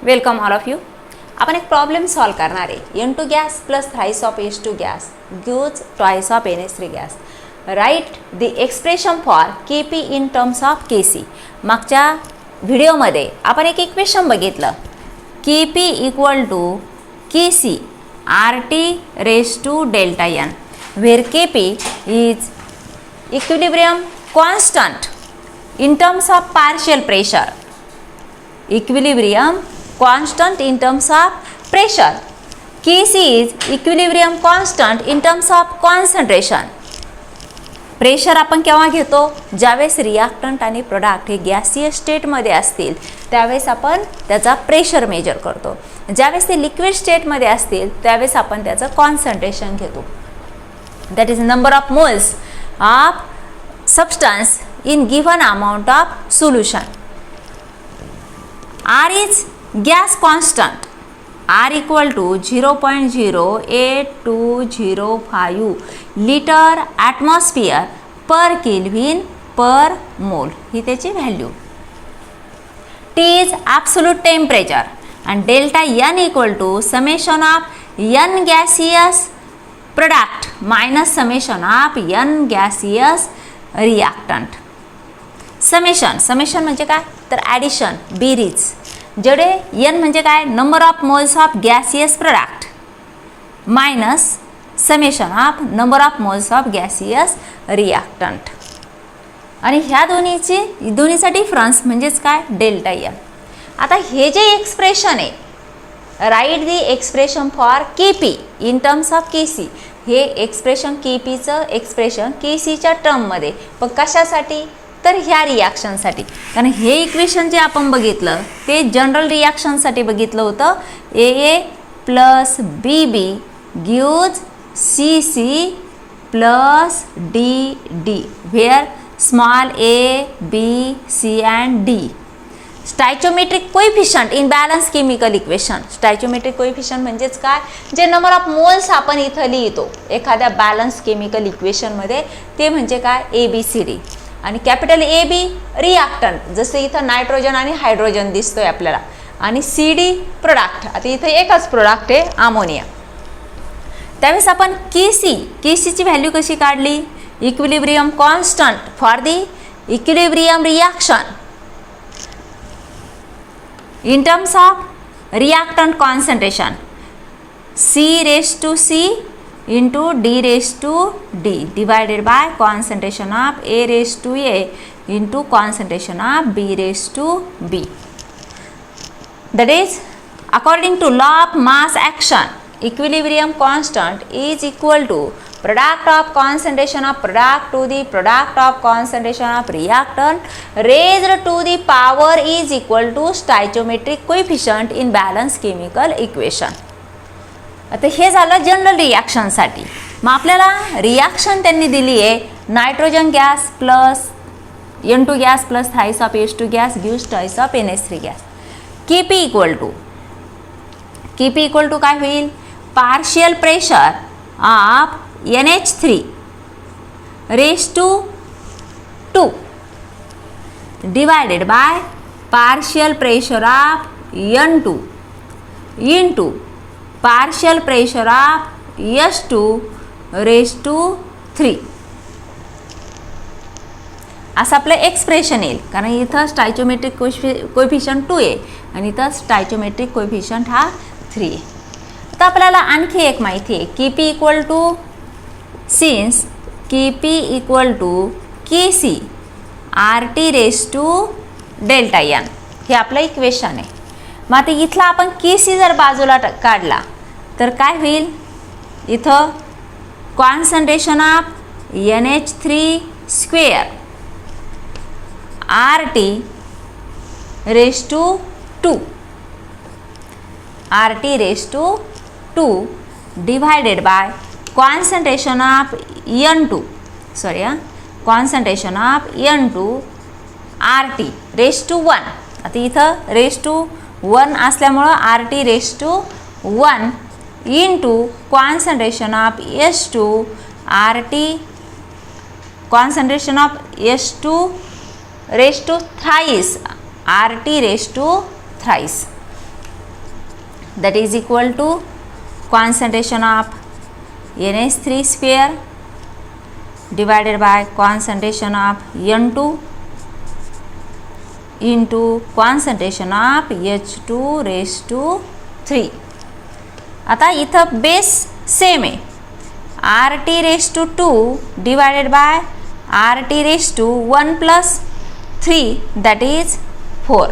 Welcome all of you. आपण एक problem solve करणार आहे. N2 gas plus thrice of H2 gas gives twice of NH3 gas. Write the expression for Kp in terms of Kc. मागच्या व्हिडिओमध्ये आपण एक equation बघितलं. Kp equal to Kc RT raise to delta n, where Kp is equilibrium constant in terms of partial pressure. Equilibrium constant in terms of pressure. Kc is equilibrium constant in terms of concentration. Pressure आपण केव्हा घेतो? ज्यावेळेस reactant आणि product हे गॅसिय स्टेटमध्ये असतील त्यावेळेस आपण त्याचा प्रेशर मेजर करतो. ज्यावेळेस ते लिक्विड स्टेटमध्ये असतील त्यावेळेस आपण त्याचं कॉन्सन्ट्रेशन घेतो. That is number of moles of substance in given amount of solution. R is gas constant. R equal to 0.08205 liter atmosphere per Kelvin per mole. ही त्याची value. T is absolute temperature and delta N equal to summation of N gaseous product minus summation of N gaseous reactant. Summation म्हणजे काय? तर addition, बेरीज. जेवढे N म्हणजे काय? Number of moles of gaseous product minus summation of number of moles of gaseous reactant. आणि ह्या दोन्हीचा डिफरन्स म्हणजेच काय? Delta N. आता हे जे एक्सप्रेशन आहे, write the expression for KP in terms of KC. हे एक्सप्रेशन केपीचं एक्सप्रेशन केसीच्या टर्ममध्ये, पण कशासाठी? तर ह्या रिॲक्शनसाठी. कारण हे इक्वेशन जे आपण बघितलं ते जनरल रिॲक्शनसाठी बघितलं होतं. AA plus BB gives CC plus DD, where small a, b, c and d. Stoichiometric coefficient in balanced chemical equation. Stoichiometric coefficient म्हणजेच काय? जे नंबर ऑफ मोल्स आपण इथं लिहितो एखाद्या बॅलन्स केमिकल इक्वेशनमध्ये ते म्हणजे काय? ABCD. आणि कॅपिटल AB रिॲक्टंट, जसं इथं नायट्रोजन आणि हायड्रोजन दिसतोय आपल्याला, आणि CD प्रोडक्ट. आता इथं एकच प्रोडक्ट आहे, अमोनिया. त्यावेळेस आपण केसीची व्हॅल्यू कशी काढली? Equilibrium constant for the equilibrium reaction in terms of reactant concentration C raised to C into D raised to D divided by concentration of A raised to A into concentration of B raised to B. That is, according to law of mass action, equilibrium constant is equal to product of concentration of product to the product of concentration of reactant raised to the power is equal to stoichiometric coefficient in balanced chemical equation. आता हे झालं general रिॲक्शनसाठी. मग आपल्याला reaction त्यांनी दिली आहे, nitrogen gas plus N2 gas plus thrice of H2 gas gives twice of NH3 gas. Kp equal to काय होईल? Partial pressure of NH3 raise to 2 divided by partial pressure of N2 into partial pressure of H2 raised to 3. असं आपलं expression येईल. कारण इथं स्टायचोमेट्रिक coefficient 2 आहे आणि इथं स्टायचोमेट्रिक कोएफिशियंट हा 3 आहे. आता आपल्याला आणखी एक माहिती आहे. Kp equal to since Kp equal to Kc RT raise to delta n, हे आपलं इक्वेशन आहे. मग आता इथला आपण Kc जर बाजूला काढला तर काय होईल? इथं concentration of NH3 square RT raise to 2 divided by concentration of N2 RT raise to 1. आता इथं रेज टू 1 असल्यामुळं RT raise to 1 into concentration of H2 RT concentration of H2 raised to thrice RT raised to thrice. that is equal to concentration of NH3 square divided by concentration of N2 into concentration of H2 raised to 3. आता इथं base same आहे, RT raised to 2 divided by RT raised to 1 plus 3, that is 4.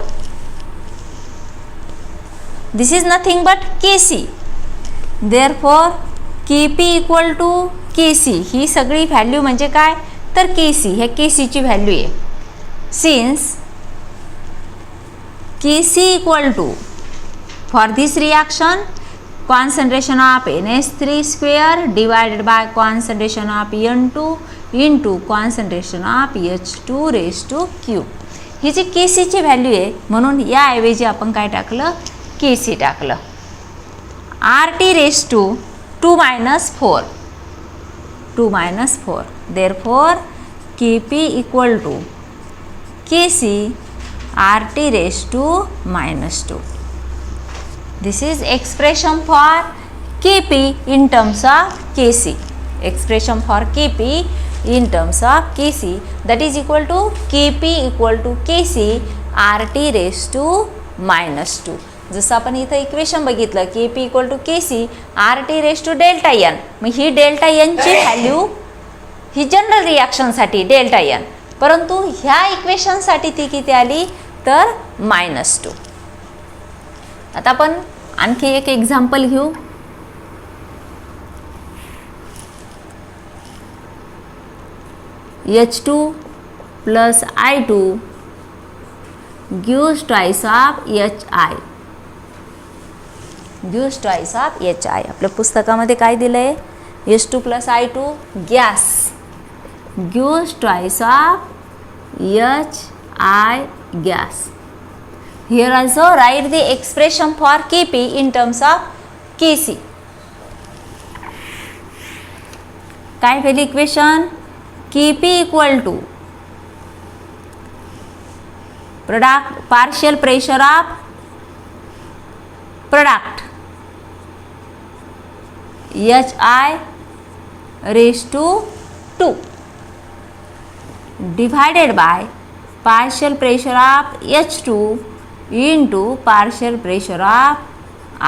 This is nothing but Kc. Therefore Kp equal to Kc. ही सगळी value म्हणजे काय तर Kc, हे Kc ची value आहे. Since Kc equal to, for this reaction, concentration of NH3 square divided by concentration of N2 into concentration of H2 raised to Q. ही जी Kc ची व्हॅल्यू आहे म्हणून याऐवजी आपण काय टाकलं, Kc टाकलं. RT raised to 2 minus 4. 2 minus 4. Therefore Kp equal to Kc RT raised to minus 2. This is expression for Kp in terms of Kc. Expression for Kp in terms of Kc, that is equal to Kp equal to Kc RT raised to minus 2. जसं आपण इथं equation बघितलं Kp equal to Kc RT raise to delta n, मग ही delta एनची value ही general रिॲक्शनसाठी delta n, परंतु ह्या इक्वेशनसाठी ती किती आली तर -2. आता आपण आणखी एक एक्झाम्पल घेऊ. H2 plus I2 gives twice of HI. Gives twice of HI. आपल्या पुस्तकामध्ये काय दिलंय, H2 plus I2 gas gives twice of HI gas. Here also write the expression for Kp in terms of Kc. काय होईल equation, Kp equal to product partial pressure of product HI raised to 2 divided by partial pressure of H2 into partial pressure of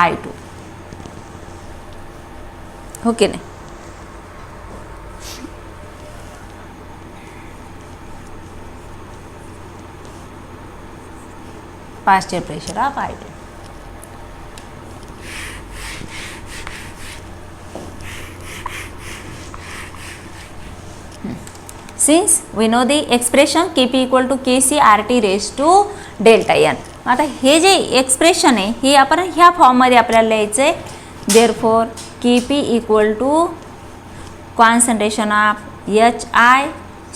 I2. Okay नाही, partial pressure of I2. Since we know the expression Kp equal to Kc RT raised to delta n. आता हे जे expression आहे हे आपण ह्या फॉर्ममध्ये आपल्याला लिहायचं आहे. Therefore Kp equal to concentration of HI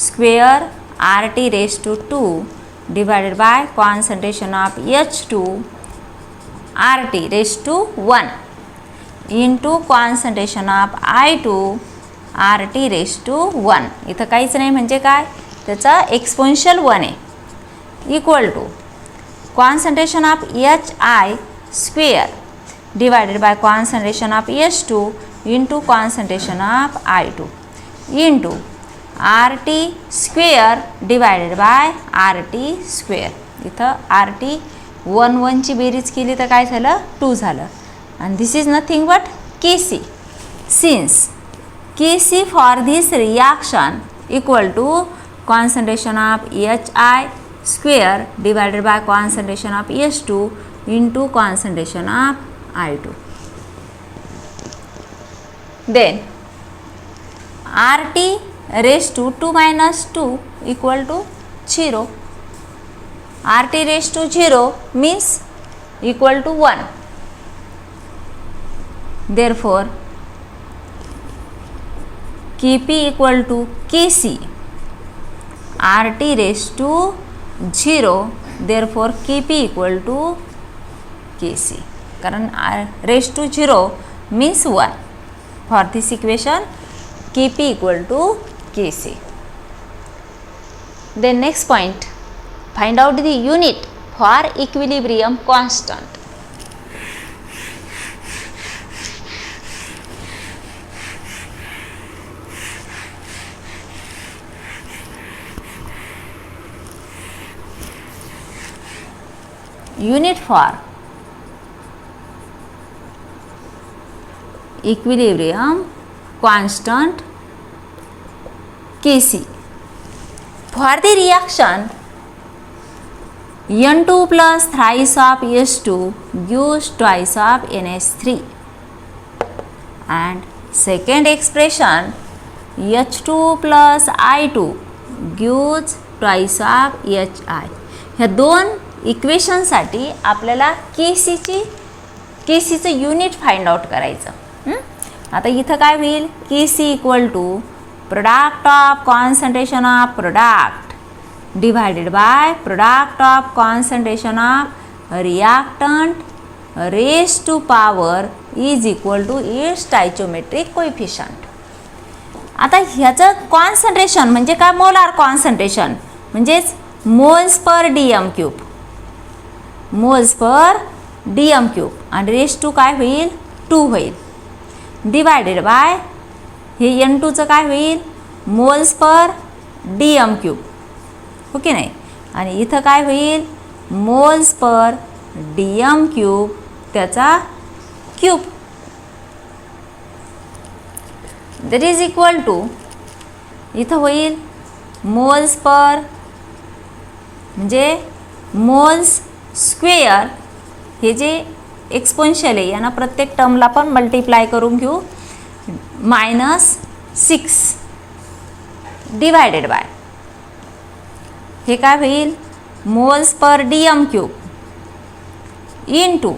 square RT raised to 2 divided by concentration of H2 RT raised to 1 into concentration of I2 RT raised to 1. इथं काहीच नाही म्हणजे काय, त्याचा एक्सपोनेन्शियल 1 आहे, equal to concentration of HI square divided by concentration of H2 into concentration of I2 into RT square divided by RT square. इथं RT 1 1 ची बेरीज केली तर काय झालं, 2 झालं. आणि this is nothing but Kc. Since Kc for this reaction equal to concentration of HI square divided by concentration of H2 into concentration of I2. Then RT raised to 2 minus 2 equal to 0. RT raised to 0 means equal to 1. Therefore Kp equal to Kc RT raised to 0. Therefore Kp equal to Kc. कारण raised to 0 means 1. For this equation Kp equal to Kc. Then next point, find out the unit for equilibrium constant. unit for equilibrium constant Kc. For the reaction N2 plus thrice of S2 gives twice of NH3, and second expression H2 plus I2 gives twice of HI. ह्या दोन इक्वेशनसाठी आपल्याला केसीचं unit find out करायचं. आता इथं काय होईल, KC equal to product of concentration of product divided by product of concentration of reactant raise to power is equal to its stoichiometric coefficient. आता ह्याचं कॉन्सन्ट्रेशन म्हणजे काय, मोलार कॉन्सन्ट्रेशन म्हणजेच moles per DM cube, moles per DM cube, आणि raise to काय होईल 2 होईल, divided by हे N2चं काय होईल मोल्स पर डीएम क्यूब, हो की नाही, आणि इथं काय होईल मोल्स पर डीएम क्यूब त्याचा cube. That is equal to इथं होईल मोल्स पर म्हणजे मोल्स स्क्वेअर, हे जे एक्सपोनेन्शियल आहे यांना प्रत्येक टर्मला पण मल्टिप्लाय करून घेऊ, -6 डिवायडेड बाय हे काय होईल moles per DM cube into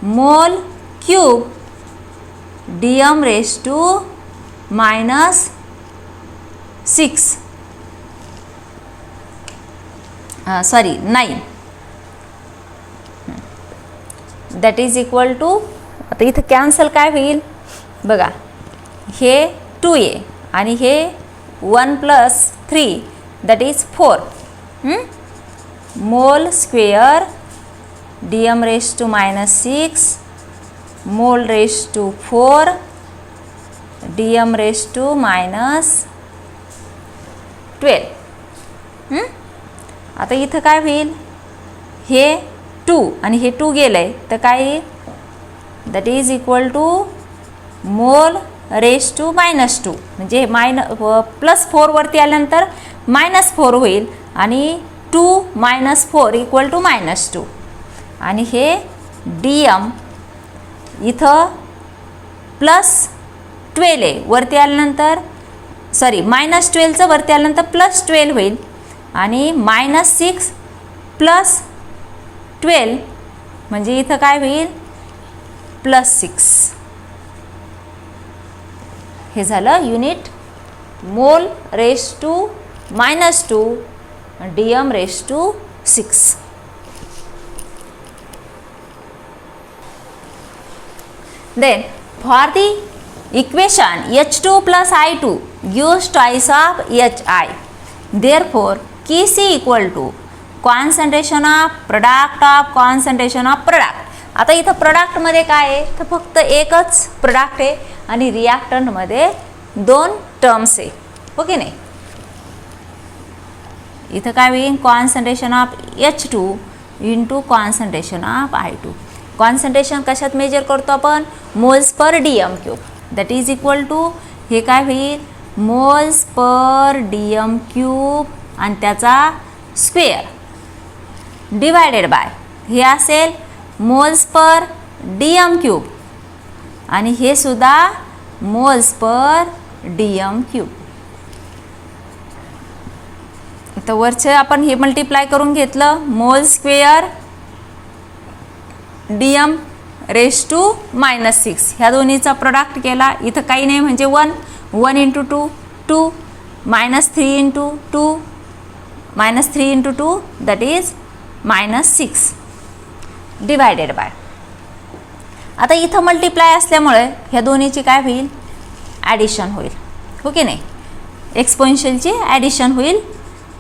mole cube dm raise to -6 9. That is equal to, आता इथं कॅन्सल काय होईल बघा, हे 2a आणि हे 1 + 3 दॅट इज 4. मोल square DM raise to -6 mole raise to 4 dm raise to -12. आता इथं काय होईल, हे 2 आणि हे 2 गेलंय तर काय येईल, दॅट इज इक्वल टू मोल रेज टू -2 म्हणजे +4 वरती आल्यानंतर -4 होईल आणि 2 - 4 इक्वल टू -2, आणि हे डीएम इथं +12 आहे वरती आल्यानंतर, सॉरी -12चं वरती आल्यानंतर +12 होईल, आणि -6 + 12 म्हणजे इथं काय होईल +6. हे झालं unit mole raise to -2 dm raise to 6. Then for the equation H2 plus I2 gives twice of HI. Therefore Kc equal to concentration of product of concentration of product. आता इथं प्रोडक्टमध्ये काय आहे तर फक्त एकच प्रोडक्ट आहे आणि रिॲक्टंटमध्ये 2 टर्म्स आहे, हो की नाही. इथं काय होईल concentration of H2 into concentration of I2. Concentration कशात मेजर करतो आपण, moles per DM cube, that is equal to हे काय होईल मोल्स पर डीएम क्यूब आणि त्याचा स्क्वेअर डिवायडेड बाय हे असेल मोल्स पर डीएम क्यूब आणि हे सुद्धा मोल्स पर डीएम क्यूब. तर वरचे आपण हे मल्टिप्लाय करून घेतलं मोल स्क्वेअर डीएम रेज टू -6 ह्या दोन्हीचा प्रोडक्ट केला. इथं काही नाही म्हणजे 1 × 2 2 -3 × 2 -3 × 2 दॅट इज -6 डिवायडेड बाय. आता इथं मल्टिप्लाय असल्यामुळे ह्या दोन्हीची काय होईल ॲडिशन होईल, हो की नाही. एक्सपोनेन्शियलची ॲडिशन होईल.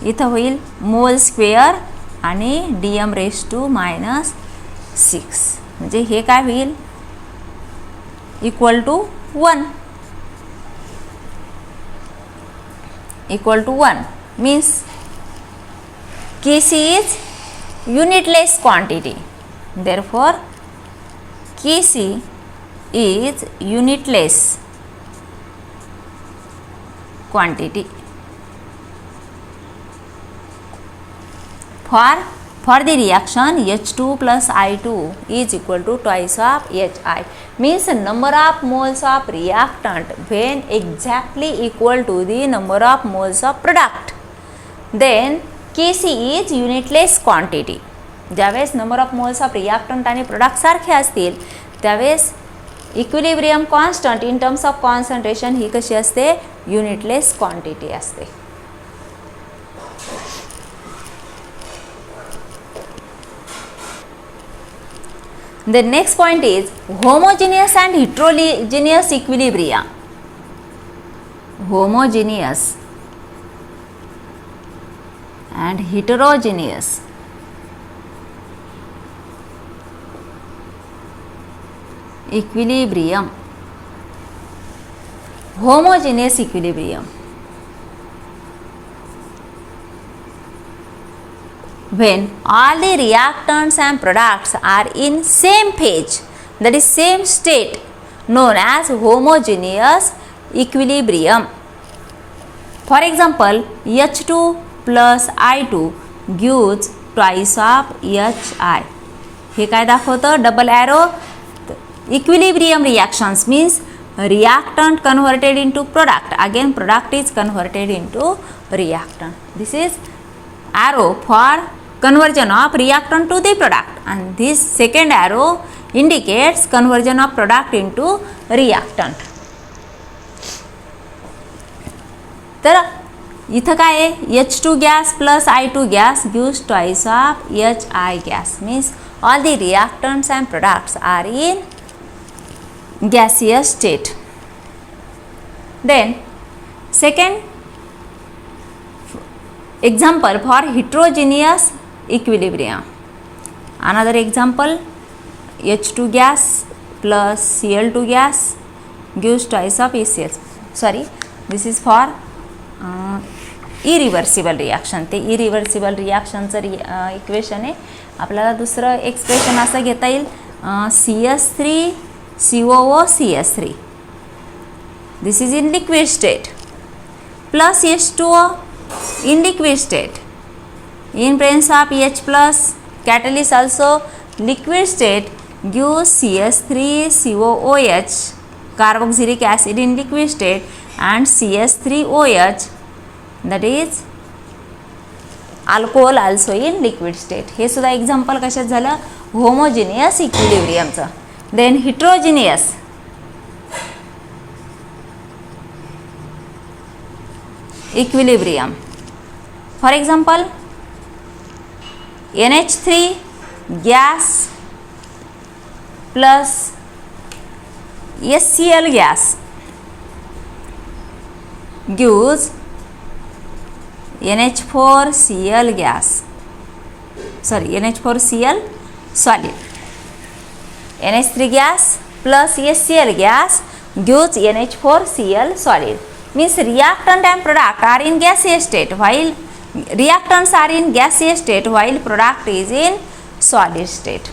इथं होईल मोल स्क्वेअर आणि डीएम रेज टू -6 म्हणजे हे काय होईल equal to 1 means Kc is unitless quantity. Therefore, Kc is unitless quantity. For the reaction H2 plus I2 is equal to twice of Hi, means number of moles of reactant when exactly equal to the number of moles of product, then Kc is unitless quantity. ज्यावेळेस number of moles of reactant आणि product सारखे असतील त्यावेळेस equilibrium constant in terms of concentration ही कशी असते, unitless quantity असते. The next point is homogeneous and heterogeneous equilibria. Homogeneous and heterogeneous equilibrium. Homogeneous equilibrium. When all the reactants and products are in same phase, that is same state, known as homogeneous equilibrium. For example, H2 plus I2 gives twice of Hi. हे काय दाखवतं, double arrow. Equilibrium reactions means reactant converted into product, again product is converted into reactant. This is arrow for conversion of reactant to the product, and this second arrow indicates conversion of product into reactant. तर इथं काय आहे, H2 gas plus I2 gas gives twice of Hi gas, means all the reactants and products are in gaseous state. Then second example for heterogeneous equilibrium. Another example, H2 gas plus Cl2 gas gives twice of HCl. Sorry, this is for irreversible reaction. ते irreversible reaction चं equation आहे. आपल्याला दुसरं expression असं घेता येईल, CS3 COO CS3. This is in liquid state plus H2O in liquid state. In presence of H plus catalyst also liquid state gives CS3COOH, carboxylic acid in liquid state, and CS3OH, that is alcohol also in liquid state. हे सुद्धा example कशात झालं, homogeneous इक्विलिब्रियमचं. Then heterogeneous equilibrium. For example, NH3 gas plus HCl gas gives NH4Cl gas. Sorry, NH4Cl solid. NH3 gas plus HCl gas gives NH4Cl solid. Means reactant and product are in gaseous state, while reactants are in gaseous state while product is in solid state.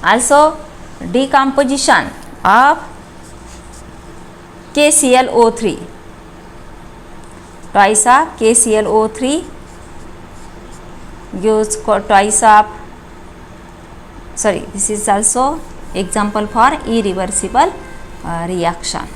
Also decomposition of KClO3, twice of KClO3 gives twice of, sorry, this is also example for irreversible reaction.